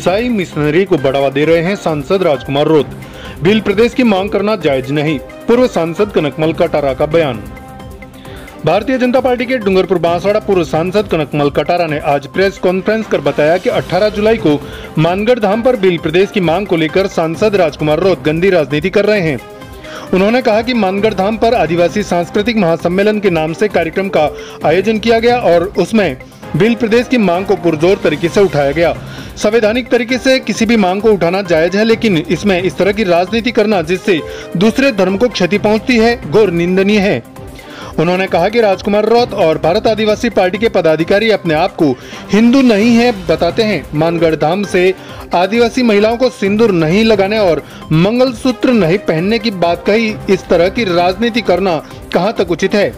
ईसाई मिशनरी को बढ़ावा दे रहे हैं सांसद राजकुमार रोत। भील प्रदेश की मांग करना जायज नहीं, पूर्व सांसद कनकमल कटारा का बयान। भारतीय जनता पार्टी के डूंगरपुर बांसवाड़ा पूर्व सांसद कनकमल कटारा ने आज प्रेस कॉन्फ्रेंस कर बताया कि 18 जुलाई को मानगढ़ धाम पर भील प्रदेश की मांग को लेकर सांसद राजकुमार रोत गंदी राजनीति कर रहे हैं। उन्होंने कहा कि मानगढ़ धाम पर आदिवासी सांस्कृतिक महासम्मेलन के नाम से कार्यक्रम का आयोजन किया गया और उसमें भील प्रदेश की मांग को पुरजोर तरीके से उठाया गया। संवैधानिक तरीके से किसी भी मांग को उठाना जायज है, लेकिन इसमें इस तरह की राजनीति करना जिससे दूसरे धर्म को क्षति पहुंचती है, घोर निंदनीय है। उन्होंने कहा कि राजकुमार रोत और भारत आदिवासी पार्टी के पदाधिकारी अपने आप को हिंदू नहीं है बताते हैं। मानगढ़ धाम से आदिवासी महिलाओं को सिंदूर नहीं लगाने और मंगलसूत्र नहीं पहनने की बात कही। इस तरह की राजनीति करना कहां तक उचित है।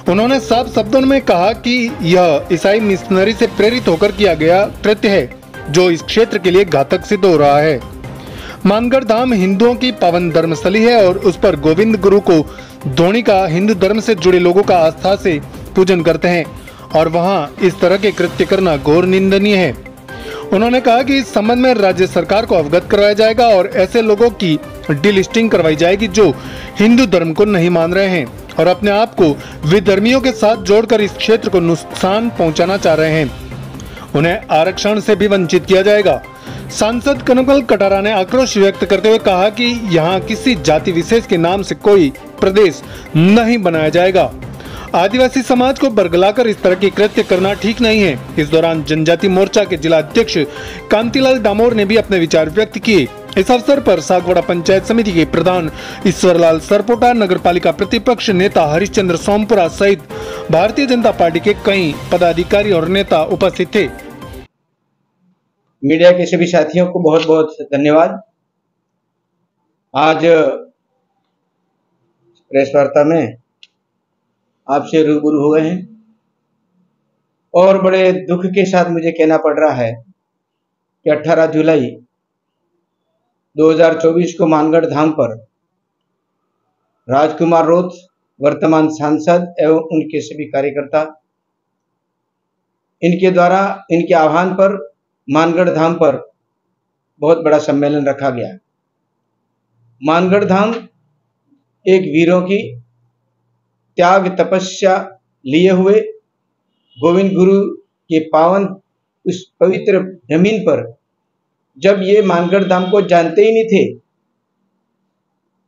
उन्होंने साफ शब्दों में कहा कि यह ईसाई मिशनरी से प्रेरित होकर किया गया कृत्य है, जो इस क्षेत्र के लिए घातक सिद्ध हो रहा है। मानगढ़ धाम हिंदुओं की पावन धर्मस्थली है और उस पर गोविंद गुरु को धोनी का हिंदू धर्म से जुड़े लोगों का आस्था से पूजन करते हैं और वहां इस तरह के कृत्य करना घोर निंदनीय है। उन्होंने कहा कि इस संबंध में राज्य सरकार को अवगत करवाया जाएगा और ऐसे लोगों की डीलिस्टिंग करवाई जाएगी जो हिंदू धर्म को नहीं मान रहे हैं और अपने आप को विधर्मियों के साथ जोड़कर इस क्षेत्र को नुकसान पहुंचाना चाह रहे हैं। उन्हें आरक्षण से भी वंचित किया जाएगा। सांसद कनकमल कटारा ने आक्रोश व्यक्त करते हुए कहा कि यहाँ किसी जाति विशेष के नाम से कोई प्रदेश नहीं बनाया जाएगा। आदिवासी समाज को बरगलाकर इस तरह की कृत्य करना ठीक नहीं है। इस दौरान जनजाति मोर्चा के जिला अध्यक्ष कांतिलाल डामोर ने भी अपने विचार व्यक्त किए। इस अवसर पर सागवाड़ा पंचायत समिति के प्रधान ईश्वरलाल सरपोटा, नगर पालिका प्रतिपक्ष नेता हरिश्चंद्र सोमपुरा सहित भारतीय जनता पार्टी के कई पदाधिकारी और नेता उपस्थित थे। मीडिया के सभी साथियों को बहुत बहुत धन्यवाद। आज प्रेस वार्ता में आपसे रूबरू हुए हैं और बड़े दुख के साथ मुझे कहना पड़ रहा है कि 18 जुलाई 2024 को मानगढ़ धाम पर राजकुमार रोत वर्तमान सांसद एवं उनके सभी कार्यकर्ता, इनके द्वारा इनके आह्वान पर मानगढ़ धाम पर बहुत बड़ा सम्मेलन रखा गया। मानगढ़ धाम एक वीरों की त्याग तपस्या लिए हुए गोविंद गुरु के पावन उस पवित्र जमीन पर, जब ये मानगढ़ धाम को जानते ही नहीं थे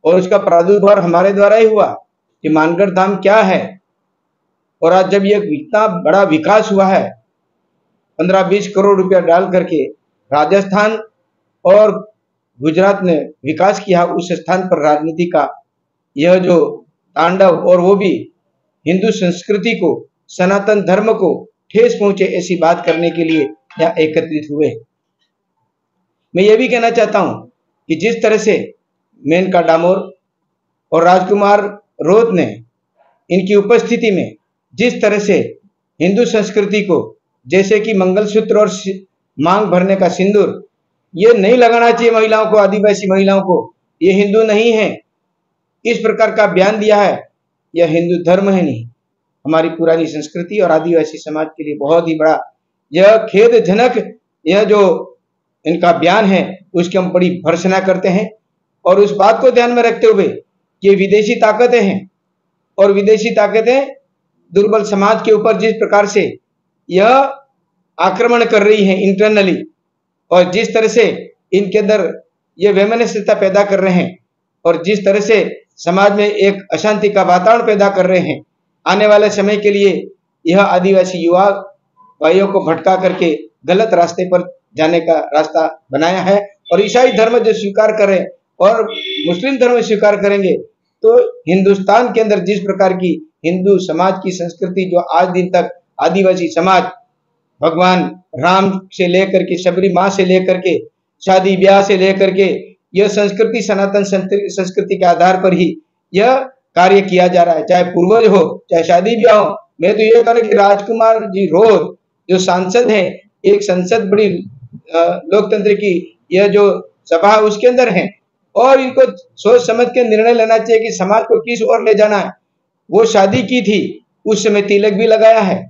और उसका प्रादुर्भाव हमारे द्वारा ही हुआ कि मानगढ़ धाम क्या है, और आज जब ये इतना बड़ा विकास हुआ है, 15-20 करोड़ रुपया डाल करके राजस्थान और गुजरात ने विकास किया, उस स्थान पर राजनीति का यह जो तांडव, और वो भी हिंदू संस्कृति को, सनातन धर्म को ठेस पहुंचे ऐसी बात करने के लिए यहाँ एकत्रित हुए। मैं ये भी कहना चाहता हूं कि जिस तरह से मेनका डामोर और राजकुमार रोत ने इनकी उपस्थिति में जिस तरह से हिंदू संस्कृति को, जैसे कि मंगलसूत्र और मांग भरने का सिंदूर, ये नहीं लगाना चाहिए महिलाओं को, आदिवासी महिलाओं को, ये हिंदू नहीं है, इस प्रकार का बयान दिया है, यह हिंदू धर्म है नहीं, हमारी पुरानी संस्कृति और आदिवासी समाज के लिए बहुत ही बड़ा यह खेदजनक यह जो इनका बयान है, उसकी हम बड़ी भर्त्सना करते हैं। और उस बात को ध्यान में रखते हुए कि विदेशी ताकतें हैं और विदेशी ताकतें दुर्बल समाज के ऊपर जिस प्रकार से यह आक्रमण कर रही हैं इंटरनली, और जिस तरह से इनके अंदर ये वैमनस्यता पैदा कर रहे हैं और जिस तरह से समाज में एक अशांति का वातावरण पैदा कर रहे हैं, आने वाले समय के लिए यह आदिवासी युवा भाइयों को भटका करके गलत रास्ते पर जाने का रास्ता बनाया है। और ईसाई धर्म जो स्वीकार करें और मुस्लिम धर्म स्वीकार करेंगे तो हिंदुस्तान के अंदर जिस प्रकार की हिंदू समाज की संस्कृति, जो आज दिन तक आदिवासी समाज भगवान राम से लेकर के शबरी माँ से लेकर के शादी ब्याह से लेकर के यह संस्कृति, सनातन संस्कृति के आधार पर ही यह कार्य किया जा रहा है, चाहे पूर्वज हो चाहे शादी ब्याह हो। मैं तो ये कहूँ कि राजकुमार जी रोत जो सांसद हैं, एक संसद बड़ी लोकतंत्र की यह जो सभा है उसके अंदर है, और इनको सोच समझ के निर्णय लेना चाहिए कि समाज को किस ओर ले जाना है। वो शादी की थी, उस समय तिलक भी लगाया है,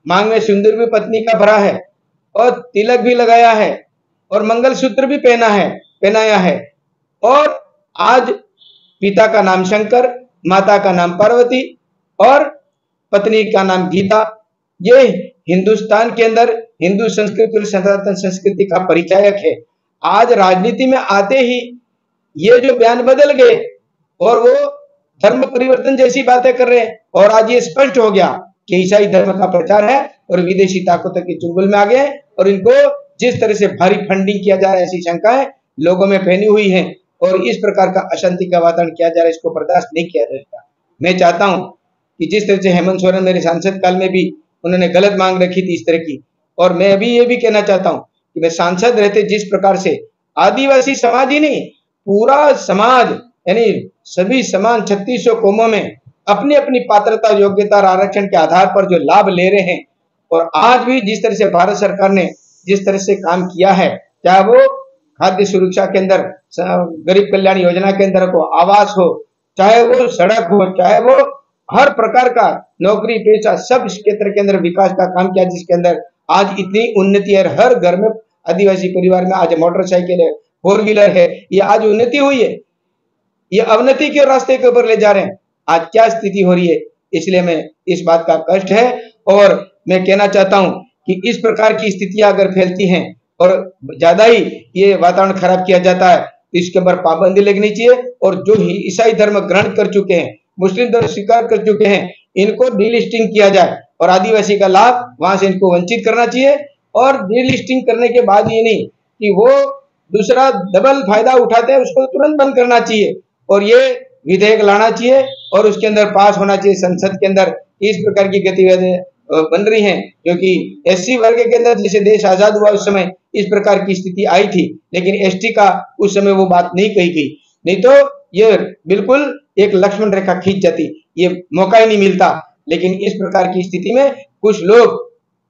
मांग में सिंदूर भी पत्नी का भरा है और तिलक भी लगाया है, और मंगलसूत्र भी पहनाया है। और आज पिता का नाम शंकर, माता का नाम पार्वती और पत्नी का नाम गीता। ये हिंदुस्तान के अंदर हिंदू संस्कृति और सनातन संस्कृति का परिचायक है। आज राजनीति में आते ही ये जो बयान बदल गए और वो धर्म परिवर्तन जैसी बातें कर रहे हैं, और आज ये स्पष्ट हो गया कि ईसाई धर्म का प्रचार है और विदेशी ताकतों के चुंगल में आ गए, और इनको जिस तरह से भारी फंडिंग किया जा रहा है, ऐसी शंकाएं लोगों में फैली हुई हैं और इस प्रकार का अशांति का वातावरण किया जा रहा है, इसको बर्दाश्त नहीं किया जाएगा। मैं चाहता हूं कि जिस तरह से हेमंत सोरेन मेरे सांसद काल में भी उन्होंने गलत मांग रखी थी इस तरह की, और मैं अभी ये भी कहना चाहता हूं कि मैं सांसद रहते जिस प्रकार से आदिवासी समाज ही नहीं, पूरा समाज यानी सभी समाज 3600 कौमों में अपनी अपनी पात्रता, योग्यता और आरक्षण के आधार पर जो लाभ ले रहे हैं, और आज भी जिस तरह से भारत सरकार ने जिस तरह से काम किया है, चाहे वो खाद्य सुरक्षा के अंदर, गरीब कल्याण योजना के अंदर को आवास हो, चाहे वो सड़क हो, चाहे वो हर प्रकार का नौकरी पेशा, सब क्षेत्र के अंदर विकास का काम किया, जिसके अंदर आज इतनी उन्नति है। हर घर में आदिवासी परिवार में आज मोटरसाइकिल है, 4 व्हीलर है, ये आज उन्नति हुई है। ये अवनति के रास्ते के ऊपर ले जा रहे हैं। आज क्या स्थिति हो रही है, इसलिए मैं इस बात का कष्ट है, और मैं कहना चाहता हूं कि इस प्रकार की स्थितियां अगर फैलती हैं और ज्यादा ही ये वातावरण खराब किया जाता है, तो इसके ऊपर पाबंदी लगनी चाहिए, और जो ही ईसाई धर्म ग्रहण कर चुके हैं, मुस्लिम धर्म स्वीकार कर चुके हैं, इनको डीलिस्टिंग किया जाए और आदिवासी का लाभ वहां से इनको वंचित करना चाहिए। और डीलिस्टिंग करने के बाद ये नहीं कि वो दूसरा डबल फायदा उठाते हैं, उसको तुरंत बंद करना चाहिए, और ये विधेयक लाना चाहिए और उसके अंदर पास होना चाहिए संसद के अंदर। इस प्रकार की गतिविधियां बन रही हैं, क्योंकि एससी वर्ग के अंदर जैसे देश आजाद हुआ उस समय इस प्रकार की स्थिति आई थी, लेकिन एसटी का उस समय वो बात नहीं कही गई, नहीं तो ये बिल्कुल एक लक्ष्मण रेखा खींच जाती, ये मौका ही नहीं मिलता। लेकिन इस प्रकार की स्थिति में कुछ लोग,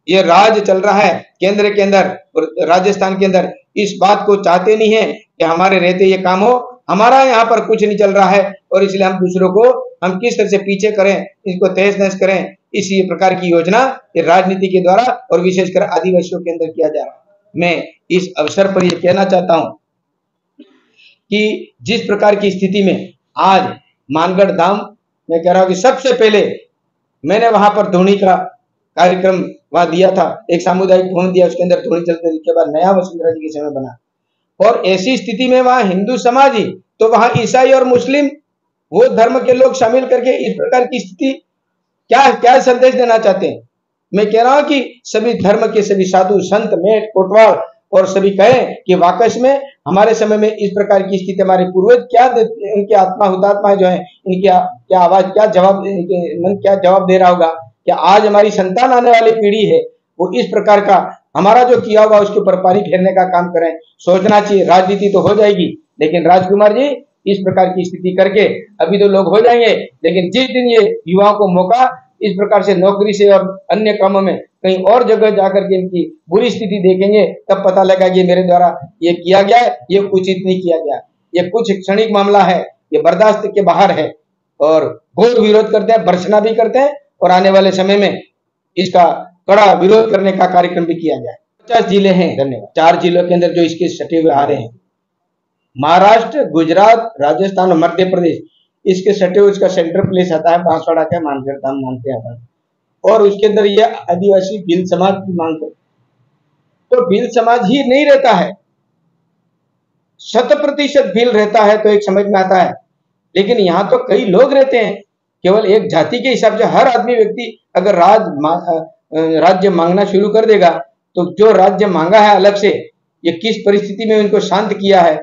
ये राज चल रहा है केंद्र के अंदर और राजस्थान के अंदर, इस बात को चाहते नहीं है कि हमारे रहते ये काम हो, हमारा यहाँ पर कुछ नहीं चल रहा है, और इसलिए हम दूसरों को हम किस तरह से पीछे करें, इसको तहस नहस करें, इसी प्रकार की योजना ये राजनीति के द्वारा और विशेषकर आदिवासियों के अंदर किया जा रहा है। मैं इस अवसर पर यह कहना चाहता हूं कि जिस प्रकार की स्थिति में आज मानगढ़ धाम, मैं कह रहा हूं कि सबसे पहले मैंने वहां पर धोनी का कार्यक्रम वहां दिया था, एक सामुदायिक भवन दिया, उसके अंदर धोनी चलते, के बाद नया वसुंधरा जी के समय बना, और ऐसी स्थिति में वहां हिंदू समाज ही, तो वहां ईसाई और मुस्लिम वो धर्म के लोग शामिल करके इस प्रकार की स्थिति क्या संदेश देना चाहते हैं। मैं कह रहा हूं कि सभी धर्म के सभी साधु संत मेट कोटवाल और सभी कहें कि वाकई में हमारे समय में इस प्रकार की स्थिति हमारे पूर्वज क्या देते, इनके आत्मा हुतात्मा जो है, इनकी क्या आवाज, क्या जवाब, इनके मन क्या जवाब दे रहा होगा कि आज हमारी संतान आने वाली पीढ़ी है वो इस प्रकार का हमारा जो किया हुआ उसके ऊपर पानी फेरने का काम करें। सोचना चाहिए, राजनीति तो हो जाएगी, लेकिन राजकुमार जी इस प्रकार की स्थिति करके अभी तो लोग हो जाएंगे, लेकिन जिस दिन ये युवाओं को मौका इस प्रकार से नौकरी से और अन्य कामों में कहीं और जगह जाकर के इनकी बुरी स्थिति देखेंगे, तब पता लगा कि मेरे द्वारा ये किया गया है, ये उचित नहीं किया गया, ये कुछ क्षणिक मामला है, ये बर्दाश्त के बाहर है, और घोर विरोध करते हैं, भर्त्सना भी करते हैं, और आने वाले समय में इसका कड़ा विरोध करने का कार्यक्रम भी किया जाए। 50 जिले हैं, धन्यवाद। 4 जिलों के अंदर जो इसके सटे हुए आ रहे हैं, महाराष्ट्र, गुजरात, राजस्थान और मध्य प्रदेश, इसके सटे हुए इसका सेंटर प्लेस आता है बांसवाड़ा का मानगढ़ धाम मानते हैं अपन, और उसके अंदर ये आदिवासी भील समाज की मांग करते, तो भील समाज ही नहीं रहता है, 100% भील रहता है तो एक समझ में आता है, लेकिन यहाँ तो कई लोग रहते हैं, केवल एक जाति के हिसाब से हर आदमी व्यक्ति अगर राज्य मांगना शुरू कर देगा, तो जो राज्य मांगा है अलग से, ये किस परिस्थिति में उनको शांत किया है,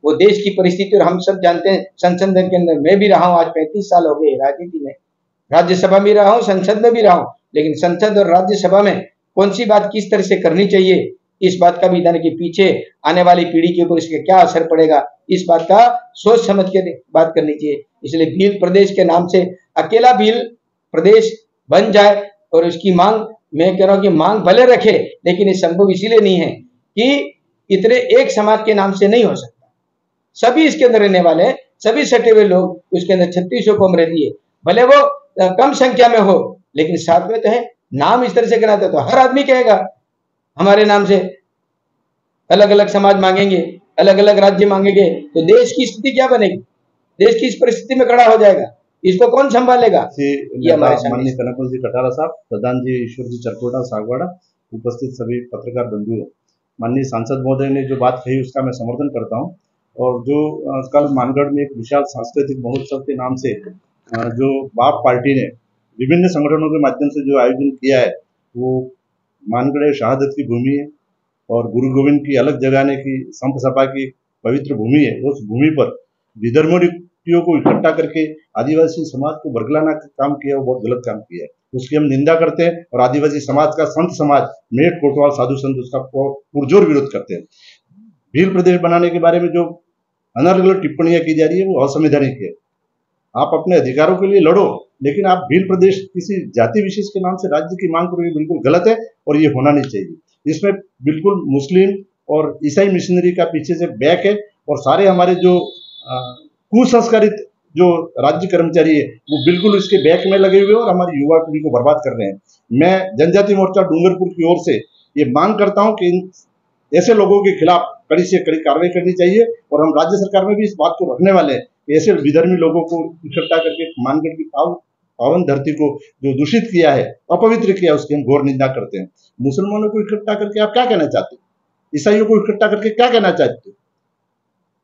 वो देश की परिस्थिति, और हम सब जानते हैं। संसद के अंदर मैं भी रहा हूं, आज 35 साल हो गए राजनीति में, राज्यसभा में रहा हूं, संसद में भी रहा हूं, लेकिन संसद और राज्यसभा में कौन सी बात किस तरह से करनी चाहिए, इस बात का भी जाने के पीछे आने वाली पीढ़ी के ऊपर इसका क्या असर पड़ेगा, इस बात का सोच समझ के बात करनी चाहिए। इसलिए भील प्रदेश के नाम से अकेला भील प्रदेश बन जाए, और उसकी मांग, मैं कह रहा हूं कि मांग भले रखे, लेकिन ये संभव इसीलिए नहीं है कि इतने एक समाज के नाम से नहीं हो सकता। सभी इसके अंदर रहने वाले, सभी सटे हुए लोग उसके अंदर 3600 कौम रहती है, भले वो कम संख्या में हो, लेकिन साथ में तो है। नाम इस तरह से कहना तो हर आदमी कहेगा हमारे नाम से, अलग अलग समाज मांगेंगे, अलग अलग राज्य मांगेंगे, तो देश की स्थिति क्या बनेगी? देश की इस परिस्थिति में खड़ा हो जाएगा, इसको कौन संभालेगा? ये हमारे माननीय कनकमल जी कटारा साहब, प्रधान जी ईश्वर जी चरकोटा सागवाड़ा, उपस्थित सभी पत्रकार बंधुओं, माननीय सांसद महोदय ने जो बात कही उसका मैं समर्थन करता हूं। और जो कल मानगढ़ में एक विशाल सांस्कृतिक महोत्सव के नाम से जो बाप पार्टी ने विभिन्न संगठनों के माध्यम से जो आयोजन किया है, वो मानगढ़ शहादत की भूमि है और गुरु गोविंद की अलग जगाने की संप सपा की पवित्र भूमि है। उस भूमि पर विधर्मियों को इकट्ठा करके आदिवासी समाज को बरगलाना का काम किया, वो बहुत गलत काम किया है, उसकी हम निंदा करते हैं। और आदिवासी समाज का संत समाज मेट कोटवाल साधु संत उसका पुरजोर विरोध करते हैं। भील प्रदेश बनाने के बारे में जो अनर्गल टिप्पणियां की जा रही है वो असंवैधानिक है। आप अपने अधिकारों के लिए लड़ो, लेकिन आप भील प्रदेश किसी जाति विशेष के नाम से राज्य की मांग करो, ये बिल्कुल गलत है और ये होना नहीं चाहिए। इसमें बिल्कुल मुस्लिम और ईसाई मिशनरी का पीछे से बैक है और सारे हमारे जो कुसंस्कारित जो राज्य कर्मचारी है वो बिल्कुल इसके बैक में लगे हुए और हमारी युवा पीढ़ी को बर्बाद कर रहे हैं। मैं जनजाति मोर्चा डूंगरपुर की ओर से ये मांग करता हूं कि ऐसे लोगों के खिलाफ कड़ी से कड़ी कार्रवाई करनी चाहिए और हम राज्य सरकार में भी इस बात को रखने वाले हैं कि ऐसे विधर्मी लोगों को इकट्ठा करके मानगढ़ की पावन धरती को जो दूषित किया है, अपवित्र किया, उसकी हम घोर निंदा करते हैं। मुसलमानों को इकट्ठा करके आप क्या कहना चाहते हैं? ईसाइयों को इकट्ठा करके क्या कहना चाहते हैं?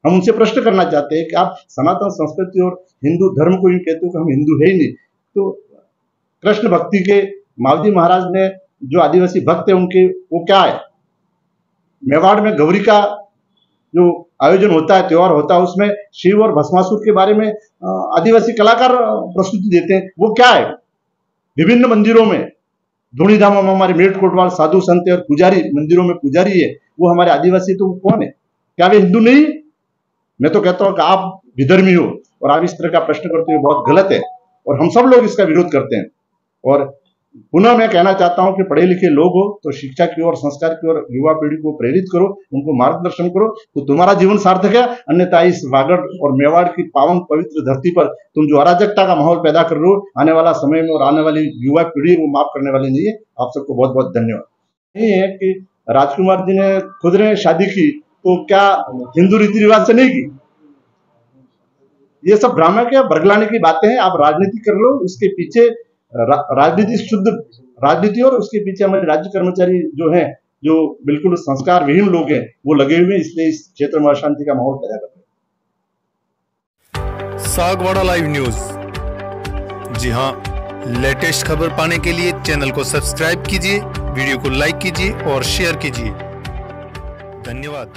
हम उनसे प्रश्न करना चाहते हैं कि आप सनातन संस्कृति और हिंदू धर्म को यूं कहते हो कि हम हिंदू है ही नहीं। तो कृष्ण भक्ति के मावजी महाराज ने जो आदिवासी भक्त है उनके वो क्या है? मेवाड़ में गौरी का जो आयोजन होता है, त्योहार होता है, उसमें शिव और भस्मासुर के बारे में आदिवासी कलाकार प्रस्तुति देते हैं, वो क्या है? विभिन्न मंदिरों में धूणीधामों में हमारे मेट कोटवाल साधु संत और पुजारी मंदिरों में पुजारी है, वो हमारे आदिवासी, तो वो कौन है? क्या वे हिंदू नहीं? मैं तो कहता हूं कि आप विधर्मी हो और आप इस तरह का प्रश्न करते हो, बहुत गलत है और हम सब लोग इसका विरोध करते हैं। और पुनः मैं कहना चाहता हूं कि पढ़े लिखे लोग हो तो शिक्षा की ओर, संस्कार की ओर युवा पीढ़ी को प्रेरित करो, उनको मार्गदर्शन करो, तो तुम्हारा जीवन सार्थक है। अन्यथा इस वागड़ और मेवाड़ की पावन पवित्र धरती पर तुम जो अराजकता का माहौल पैदा कर रहे हो, आने वाला समय में और आने वाली युवा पीढ़ी वो माफ करने वाली नहीं है। आप सबको बहुत बहुत धन्यवाद। ये है कि राजकुमार जी ने खुद ने शादी की तो क्या हिंदू रीति रिवाज से नहीं की? ये सब ड्रामा के बरगलाने की बातें हैं। आप राजनीति कर लो, उसके पीछे राजनीति, शुद्ध राजनीति, और उसके पीछे हमारे राज्य कर्मचारी जो हैं, जो बिल्कुल संस्कार विहीन लोग हैं, वो लगे हुए हैं, इसलिए इस क्षेत्र में अशांति का माहौल पैदा कर रहे हैं। सागवाड़ा लाइव न्यूज, जी हां, लेटेस्ट खबर पाने के लिए चैनल को सब्सक्राइब कीजिए, वीडियो को लाइक कीजिए और शेयर कीजिए। धन्यवाद।